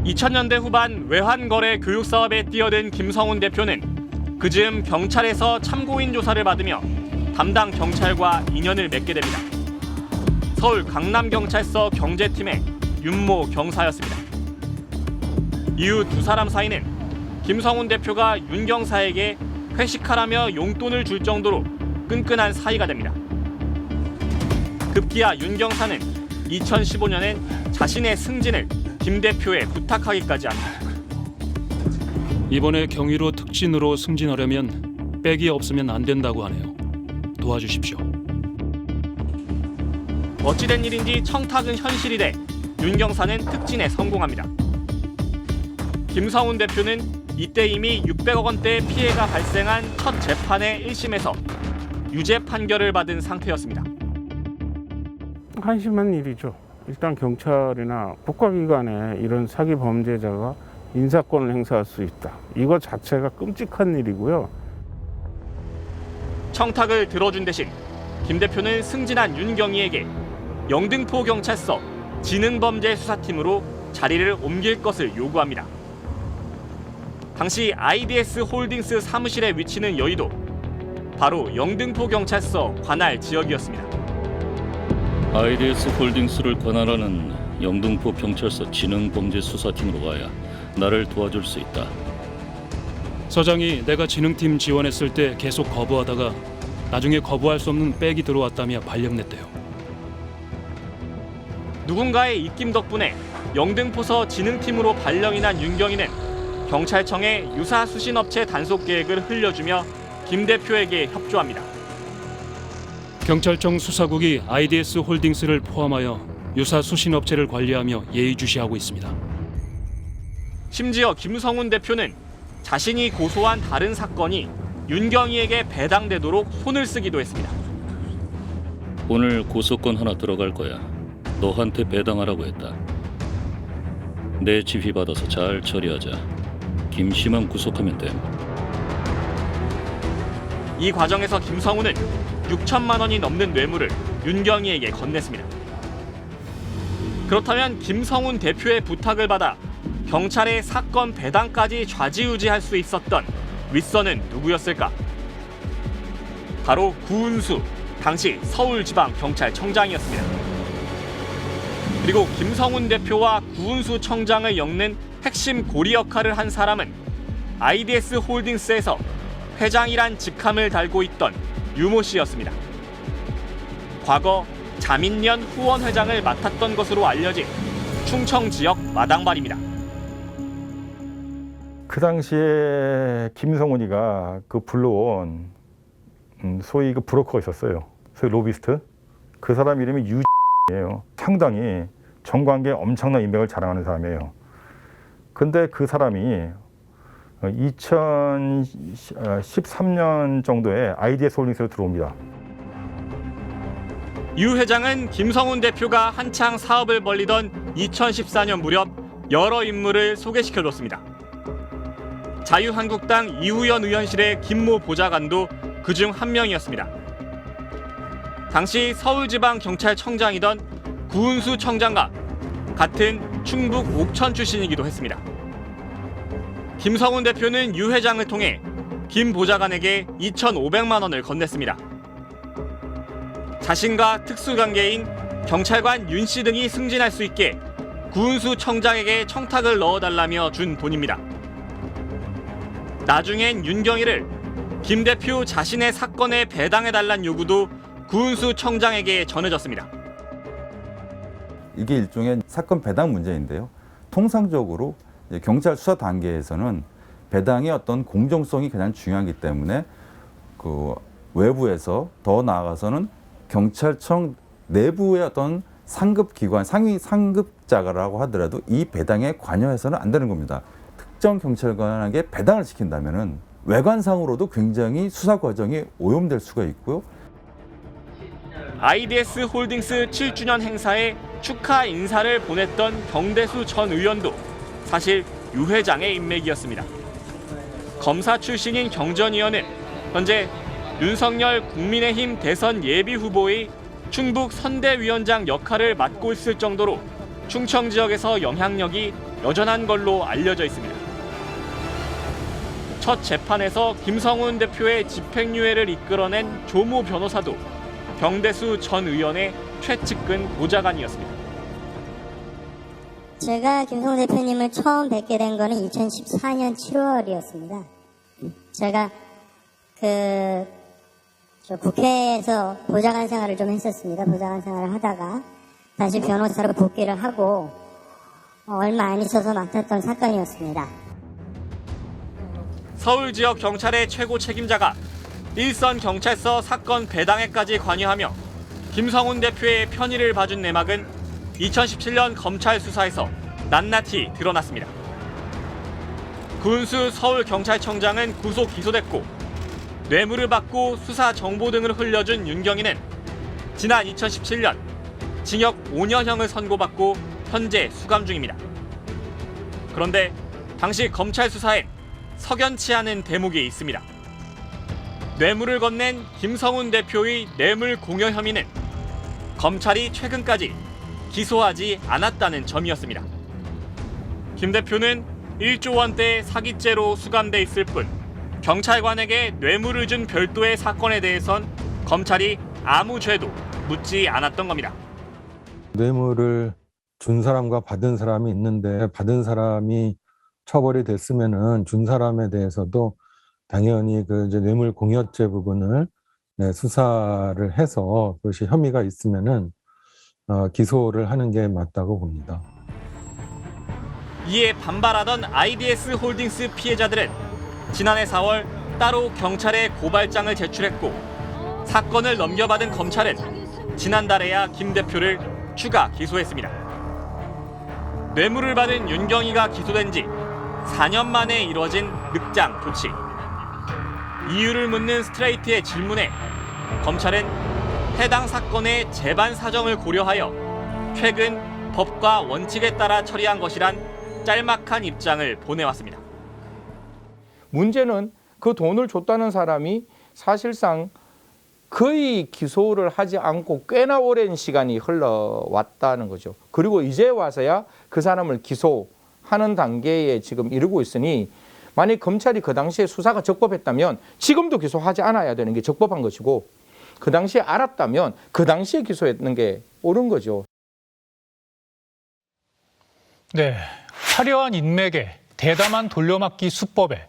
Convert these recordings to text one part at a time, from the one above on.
2000년대 후반 외환거래 교육 사업에 뛰어든 김성훈 대표는 그즈음 경찰에서 참고인 조사를 받으며 담당 경찰과 인연을 맺게 됩니다. 서울 강남경찰서 경제팀의 윤모 경사였습니다. 이후 두 사람 사이는 김성훈 대표가 윤 경사에게 회식하라며 용돈을 줄 정도로 끈끈한 사이가 됩니다. 급기야 윤 경사는 2015년엔 자신의 승진을 김 대표에 부탁하기까지 합니다. 이번에 경위로 특진으로 승진하려면 백이 없으면 안 된다고 하네요. 도와주십시오. 어찌된 일인지 청탁은 현실이 돼 윤 경사는 특진에 성공합니다. 김성훈 대표는 이때 이미 600억 원대의 피해가 발생한 첫 재판의 1심에서 유죄 판결을 받은 상태였습니다. 한심한 일이죠. 일단 경찰이나 국가기관에 이런 사기 범죄자가 인사권을 행사할 수 있다. 이거 자체가 끔찍한 일이고요. 청탁을 들어준 대신 김 대표는 승진한 윤경희에게 영등포 경찰서 지능범죄수사팀으로 자리를 옮길 것을 요구합니다. 당시 IDS 홀딩스 사무실의 위치는 여의도, 바로 영등포 경찰서 관할 지역이었습니다. IDS 홀딩스를 관할하는 영등포 경찰서 지능범죄수사팀으로 가야 나를 도와줄 수 있다. 서장이 내가 지능팀 지원했을 때 계속 거부하다가 나중에 거부할 수 없는 백이 들어왔다며 발령냈대요. 누군가의 입김 덕분에 영등포서 지능팀으로 발령이 난 윤경희는 경찰청에 유사 수신업체 단속 계획을 흘려주며 김 대표에게 협조합니다. 경찰청 수사국이 IDS 홀딩스를 포함하여 유사 수신업체를 관리하며 예의주시하고 있습니다. 심지어 김성훈 대표는 자신이 고소한 다른 사건이 윤경희에게 배당되도록 손을 쓰기도 했습니다. 오늘 고소건 하나 들어갈 거야. 너한테 배당하라고 했다. 내 지휘 받아서 잘 처리하자. 김씨만 구속하면 돼. 이 과정에서 김성훈은 6천만 원이 넘는 뇌물을 윤경희에게 건넸습니다. 그렇다면 김성훈 대표의 부탁을 받아 경찰의 사건 배당까지 좌지우지할 수 있었던 윗선은 누구였을까? 바로 구은수, 당시 서울지방경찰청장이었습니다. 그리고 김성훈 대표와 구은수 청장을 엮는 핵심 고리 역할을 한 사람은 IDS 홀딩스에서 회장이란 직함을 달고 있던 유모 씨였습니다. 과거 자민련 후원회장을 맡았던 것으로 알려진 충청 지역 마당발입니다. 그 당시에 김성훈이가 그 불러온 소위 그 브로커가 있었어요. 소위 로비스트. 그 사람 이름이 유예요. 상당히 정관계에 엄청난 인맥을 자랑하는 사람이에요. 근데 그 사람이 2013년 정도에 IDS 홀딩스로 들어옵니다. 유 회장은 김성훈 대표가 한창 사업을 벌리던 2014년 무렵 여러 인물을 소개시켜줬습니다. 자유한국당 이우연 의원실의 김모 보좌관도 그중 한 명이었습니다. 당시 서울지방경찰청장이던 구은수 청장과 같은 충북 옥천 출신이기도 했습니다. 김성훈 대표는 유 회장을 통해 김 보좌관에게 2,500만 원을 건넸습니다. 자신과 특수관계인 경찰관 윤 씨 등이 승진할 수 있게 구은수 청장에게 청탁을 넣어달라며 준 돈입니다. 나중엔 윤경희를 김 대표 자신의 사건에 배당해달란 요구도 구은수 청장에게 전해졌습니다. 이게 일종의 사건 배당 문제인데요. 통상적으로 경찰 수사 단계에서는 배당의 어떤 공정성이 가장 중요하기 때문에 그 외부에서 더 나아가서는 경찰청 내부의 어떤 상급 기관, 상위 상급자라고 하더라도 이 배당에 관여해서는 안 되는 겁니다. 특정 경찰관에게 배당을 시킨다면은 외관상으로도 굉장히 수사 과정이 오염될 수가 있고요. IDS 홀딩스 7주년 행사에 축하 인사를 보냈던 경대수 전 의원도 사실 유 회장의 인맥이었습니다. 검사 출신인 경 전 의원은 현재 윤석열 국민의힘 대선 예비 후보의 충북 선대위원장 역할을 맡고 있을 정도로 충청 지역에서 영향력이 여전한 걸로 알려져 있습니다. 첫 재판에서 김성훈 대표의 집행유예를 이끌어낸 조모 변호사도 병대수 전 의원의 최측근 보좌관이었습니다. 제가 김성훈 대표님을 처음 뵙게 된 거는 2014년 7월이었습니다. 제가 저 국회에서 보좌관 생활을 좀 했었습니다. 보좌관 생활을 하다가 다시 변호사로 복귀를 하고 얼마 안 있어서 맡았던 사건이었습니다. 서울 지역 경찰의 최고 책임자가 일선 경찰서 사건 배당에까지 관여하며 김성훈 대표의 편의를 봐준 내막은 2017년 검찰 수사에서 낱낱이 드러났습니다. 구은수 서울경찰청장은 구속 기소됐고 뇌물을 받고 수사 정보 등을 흘려준 윤경희는 지난 2017년 징역 5년형을 선고받고 현재 수감 중입니다. 그런데 당시 검찰 수사엔 석연치 않은 대목이 있습니다. 뇌물을 건넨 김성훈 대표의 뇌물 공여 혐의는 검찰이 최근까지 기소하지 않았다는 점이었습니다. 김 대표는 1조 원대의 사기죄로 수감돼 있을 뿐 경찰관에게 뇌물을 준 별도의 사건에 대해선 검찰이 아무 죄도 묻지 않았던 겁니다. 뇌물을 준 사람과 받은 사람이 있는데 받은 사람이 처벌이 됐으면은 준 사람에 대해서도 당연히 그 이제 뇌물 공여죄 부분을 수사를 해서 그것이 혐의가 있으면은 기소를 하는 게 맞다고 봅니다. 이에 반발하던 IDS 홀딩스 피해자들은 지난해 4월 따로 경찰에 고발장을 제출했고 사건을 넘겨받은 검찰은 지난달에야 김 대표를 추가 기소했습니다. 뇌물을 받은 윤경희가 기소된 지 4년 만에 이뤄진 늑장 조치. 이유를 묻는 스트레이트의 질문에 검찰은 해당 사건의 재반 사정을 고려하여 최근 법과 원칙에 따라 처리한 것이란 짤막한 입장을 보내왔습니다. 문제는 그 돈을 줬다는 사람이 사실상 거의 기소를 하지 않고 꽤나 오랜 시간이 흘러왔다는 거죠. 그리고 이제 와서야 그 사람을 기소하는 단계에 지금 이르고 있으니 만약 검찰이 그 당시에 수사가 적법했다면 지금도 기소하지 않아야 되는 게 적법한 것이고 그 당시에 알았다면 그 당시에 기소했는 게 옳은 거죠. 네, 화려한 인맥에 대담한 돌려막기 수법에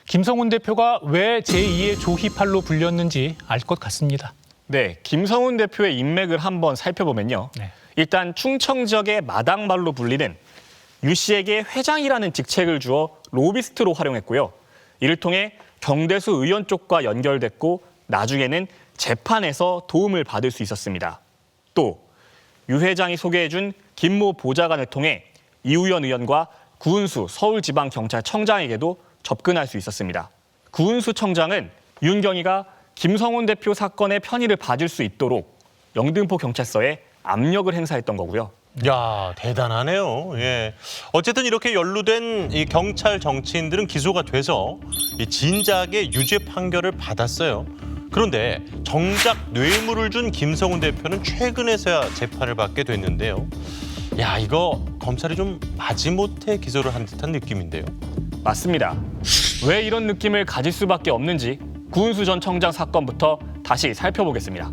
김성훈 대표가 왜 제2의 조희팔로 불렸는지 알 것 같습니다. 네, 김성훈 대표의 인맥을 한번 살펴보면요. 네. 일단 충청 지역의 마당발로 불리는 유 씨에게 회장이라는 직책을 주어 로비스트로 활용했고요. 이를 통해 병대수 의원 쪽과 연결됐고 나중에는 재판에서 도움을 받을 수 있었습니다. 또 유 회장이 소개해준 김모 보좌관을 통해 이우연 의원과 구은수 서울지방경찰청장에게도 접근할 수 있었습니다. 구은수 청장은 윤경희가 김성훈 대표 사건의 편의를 봐줄 수 있도록 영등포 경찰서에 압력을 행사했던 거고요. 야, 대단하네요. 예. 어쨌든 이렇게 연루된 이 경찰 정치인들은 기소가 돼서 이 진작에 유죄 판결을 받았어요. 그런데 정작 뇌물을 준 김성훈 대표는 최근에서야 재판을 받게 됐는데요. 야, 이거 검찰이 좀 마지못해 기소를 한 듯한 느낌인데요. 맞습니다. 왜 이런 느낌을 가질 수밖에 없는지 구은수 전 청장 사건부터 다시 살펴보겠습니다.